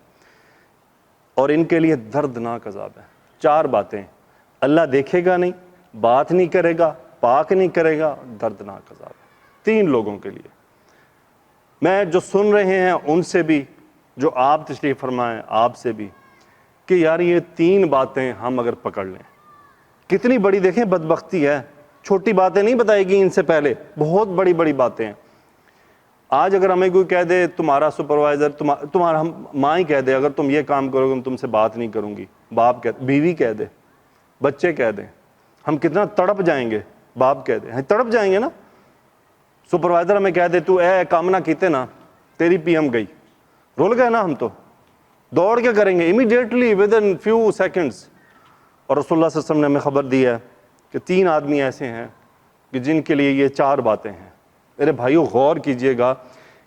اور ان کے لیے دردناک عذاب ہے۔ 4 باتیں، اللہ دیکھے گا نہیں، بات نہیں کرے گا، پاک نہیں کرے گا، دردناک عذاب ہے 3 لوگوں کے لیے۔ میں جو سن رہے ہیں ان سے بھی، جو آپ تشریف فرمائیں آپ سے بھی، کہ یار یہ 3 باتیں ہم اگر پکڑ لیں، کتنی بڑی دیکھیں بدبختی ہے۔ چھوٹی باتیں نہیں بتائے گی ان سے پہلے، بہت بڑی بڑی باتیں ہیں۔ آج اگر ہمیں کوئی کہہ دے تمہارا سپروائزر، تمہارا ماں ہی کہہ دے اگر تم یہ کام کرو گے میں تم سے بات نہیں کروں گی، باپ کہہ، بیوی کہہ دے، بچے کہہ دیں، ہم کتنا تڑپ جائیں گے۔ باپ کہہ دے، تڑپ جائیں گے نا۔ سپروائزر ہمیں کہہ دے تو اے کام نہ کیتے نا، تیری پی ایم گئی، رول گئے نا، ہم تو دوڑ کے کریں گے immediately with in few seconds. اور رسول اللہ صلی اللہ علیہ وسلم نے ہمیں خبر دی ہے کہ 3 آدمی ایسے ہیں کہ جن کے لیے یہ 4 باتیں ہیں۔ میرے بھائیو غور کیجئے گا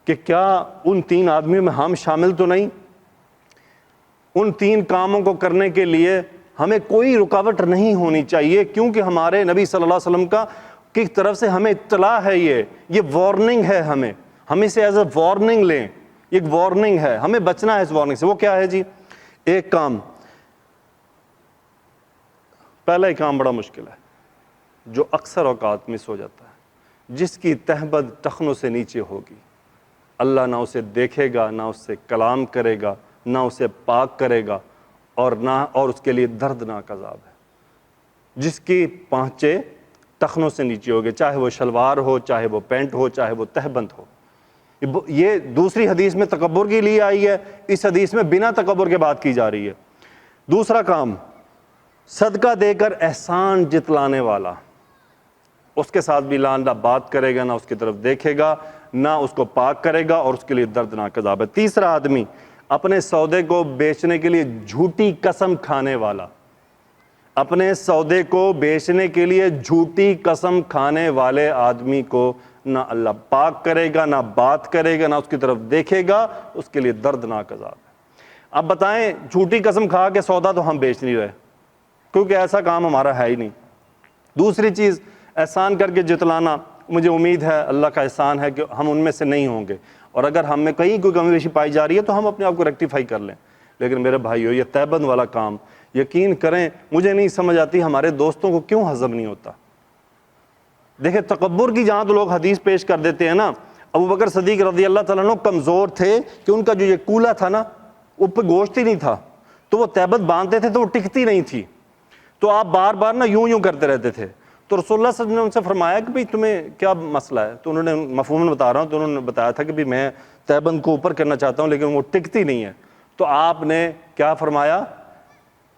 کہ کیا ان 3 آدمیوں میں ہم شامل تو نہیں؟ ان 3 کاموں کو کرنے کے لیے ہمیں کوئی رکاوٹ نہیں ہونی چاہیے، کیونکہ ہمارے نبی صلی اللہ علیہ وسلم کی طرف سے ہمیں اطلاع ہے، یہ وارننگ ہے، ہم اسے ایز اے وارننگ لیں، ایک وارننگ ہے، ہمیں بچنا ہے اس وارننگ سے۔ وہ کیا ہے جی؟ ایک کام، پہلا ہی کام بڑا مشکل ہے، جو اکثر اوقات مس ہو جاتا ہے، جس کی تہبند ٹخنوں سے نیچے ہوگی، اللہ نہ اسے دیکھے گا، نہ اس سے کلام کرے گا، نہ اسے پاک کرے گا، اور اس کے لیے دردناک عذاب ہے۔ جس کی پانچے ٹخنوں سے نیچے ہوگی، چاہے وہ شلوار ہو، چاہے وہ پینٹ ہو، چاہے وہ تہبند ہو۔ یہ دوسری حدیث میں تکبر کے لیے آئی ہے، اس حدیث میں بنا تکبر کے بات کی جا رہی ہے۔ دوسرا کام، صدقہ دے کر احسان جتلانے والا، اس کے ساتھ بھی نہ بات کرے گا، نہ اس کی طرف دیکھے گا، نہ اس کو پاک کرے گا، اور اس کے لیے دردناک عذاب ہے۔ تیسرا آدمی، اپنے سودے کو بیچنے کے لیے جھوٹی قسم کھانے والا، اپنے سودے کو بیچنے کے لیے جھوٹی قسم کھانے والے آدمی کو نہ اللہ پاک کرے گا، نہ بات کرے گا، نہ اس کی طرف دیکھے گا، اس کے لیے دردناک عذاب ہے۔ اب بتائیں، جھوٹی قسم کھا کے سودا تو ہم بیچ نہیں رہے، کیونکہ ایسا کام ہمارا ہے ہی نہیں۔ دوسری چیز، احسان کر کے جتلانا، مجھے امید ہے اللہ کا احسان ہے کہ ہم ان میں سے نہیں ہوں گے، اور اگر ہم میں کہیں کوئی کمی بیشی پائی جا رہی ہے تو ہم اپنے آپ کو ریکٹیفائی کر لیں۔ لیکن میرے بھائیو، یہ تہبند والا کام یقین کریں مجھے نہیں سمجھ آتی ہمارے دوستوں کو کیوں ہضم نہیں ہوتا۔ دیکھیں تکبر کی جہاں تو لوگ حدیث پیش کر دیتے ہیں نا، ابو بکر صدیق رضی اللہ تعالیٰ عنہ کمزور تھے کہ ان کا جو یہ کولہ تھا نا، اس پہ گوشت ہی نہیں تھا، تو وہ تہبند باندھتے تھے تو وہ ٹکتی نہیں تھی، تو آپ بار بار نا یوں کرتے رہتے تھے۔ تو رسول اللہ صلی اللہ علیہ وسلم نے ان سے فرمایا کہ بھئی تمہیں کیا مسئلہ ہے؟ تو انہوں نے مفہوماً بتا رہا ہوں، تو انہوں نے بتایا تھا کہ بھی میں تہبند کو اوپر کرنا چاہتا ہوں لیکن وہ ٹکتی نہیں ہے۔ تو آپ نے کیا فرمایا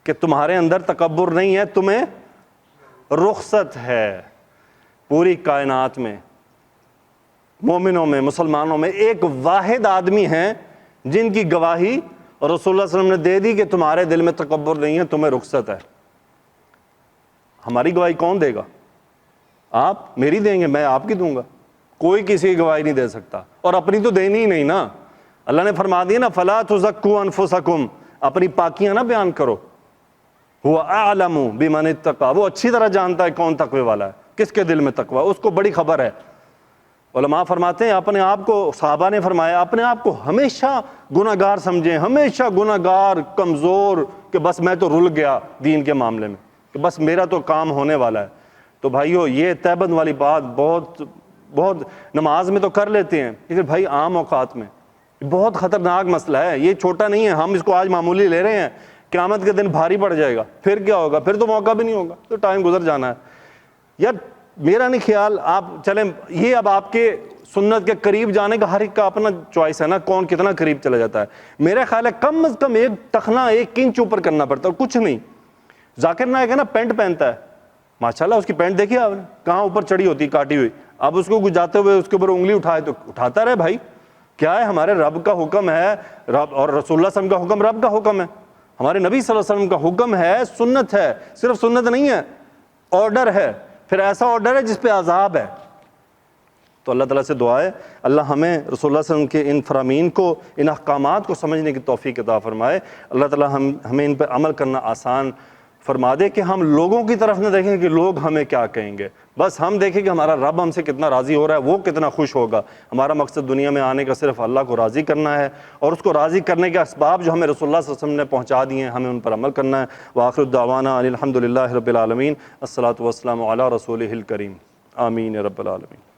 کہ تمہارے اندر تکبر نہیں ہے، تمہیں رخصت ہے۔ پوری کائنات میں، مومنوں میں، مسلمانوں میں ایک واحد آدمی ہیں جن کی گواہی رسول اللہ صلی اللہ علیہ وسلم نے دے دی کہ تمہارے دل میں تکبر نہیں ہے، تمہیں رخصت ہے۔ ہماری گواہی کون دے گا؟ آپ میری دیں گے، میں آپ کی دوں گا، کوئی کسی کی گواہی نہیں دے سکتا، اور اپنی تو دینی ہی نہیں نا۔ اللہ نے فرما دیا نا، فَلَا تُزَكُّوا أَنفُسَكُمْ، اپنی پاکیاں نہ بیان کرو، هُوَ أَعْلَمُ بِمَنِ اتَّقَىٰ، وہ اچھی طرح جانتا ہے کون تقوی والا ہے، کس کے دل میں تقوی، اس کو بڑی خبر ہے۔ علماء فرماتے ہیں اپنے آپ کو، صحابہ نے فرمایا اپنے آپ کو ہمیشہ گناہگار سمجھیں، ہمیشہ گناہگار، کمزور، کہ بس میں تو رل گیا دین کے معاملے میں، کہ بس میرا تو کام ہونے والا ہے۔ تو بھائیو یہ تہبند والی بات بہت نماز میں تو کر لیتے ہیں، لیکن بھائی عام اوقات میں بہت خطرناک مسئلہ ہے، یہ چھوٹا نہیں ہے، ہم اس کو آج معمولی لے رہے ہیں، قیامت کے دن بھاری پڑ جائے گا، پھر کیا ہوگا؟ پھر تو موقع بھی نہیں ہوگا، تو ٹائم گزر جانا ہے۔ یار میرا نہیں خیال، آپ چلیں، یہ اب آپ کے سنت کے قریب جانے کا ہر ایک کا اپنا چوائس ہے نا، کون کتنا قریب چلا جاتا ہے۔ میرا خیال ہے کم از کم 1 ٹخنا 1 انچ اوپر کرنا پڑتا ہے، کچھ نہیں۔ ذاکر نائک ہے نا، پینٹ پہنتا ہے، ماشاءاللہ اس کی پینٹ دیکھی آپ نے کہاں اوپر چڑھی ہوتی، کاٹی ہوئی، اب اس کو جاتے ہوئے اس کے اوپر انگلی اٹھائے تو اٹھاتا رہے بھائی، کیا ہے؟ ہمارے رب کا حکم ہے، رب اور رسول اللہ صلی اللہ علیہ وسلم کا حکم رب کا حکم ہے، ہمارے نبی صلی اللہ علیہ وسلم کا حکم ہے، سنت ہے، صرف سنت نہیں ہے، آرڈر ہے۔ پھر ایسا آرڈر ہے جس پہ عذاب ہے۔ تو اللہ تعالیٰ سے دعا ہے اللہ ہمیں رسول اللہ صلی اللہ علیہ وسلم کے ان فرامین کو، ان احکامات کو سمجھنے کی توفیق عطا فرمائے۔ اللہ تعالیٰ ہمیں ان پہ عمل کرنا آسان فرما دے کہ ہم لوگوں کی طرف نہ دیکھیں کہ لوگ ہمیں کیا کہیں گے، بس ہم دیکھیں کہ ہمارا رب ہم سے کتنا راضی ہو رہا ہے، وہ کتنا خوش ہوگا۔ ہمارا مقصد دنیا میں آنے کا صرف اللہ کو راضی کرنا ہے، اور اس کو راضی کرنے کے اسباب جو ہمیں رسول اللہ صلی اللہ علیہ وسلم نے پہنچا دیے ہیں ہمیں ان پر عمل کرنا ہے۔ وآخر دعوانا ان الحمد للہ رب العالمین، الصلاۃ والسلام علی رسولہ الکریم، آمین رب العالمین۔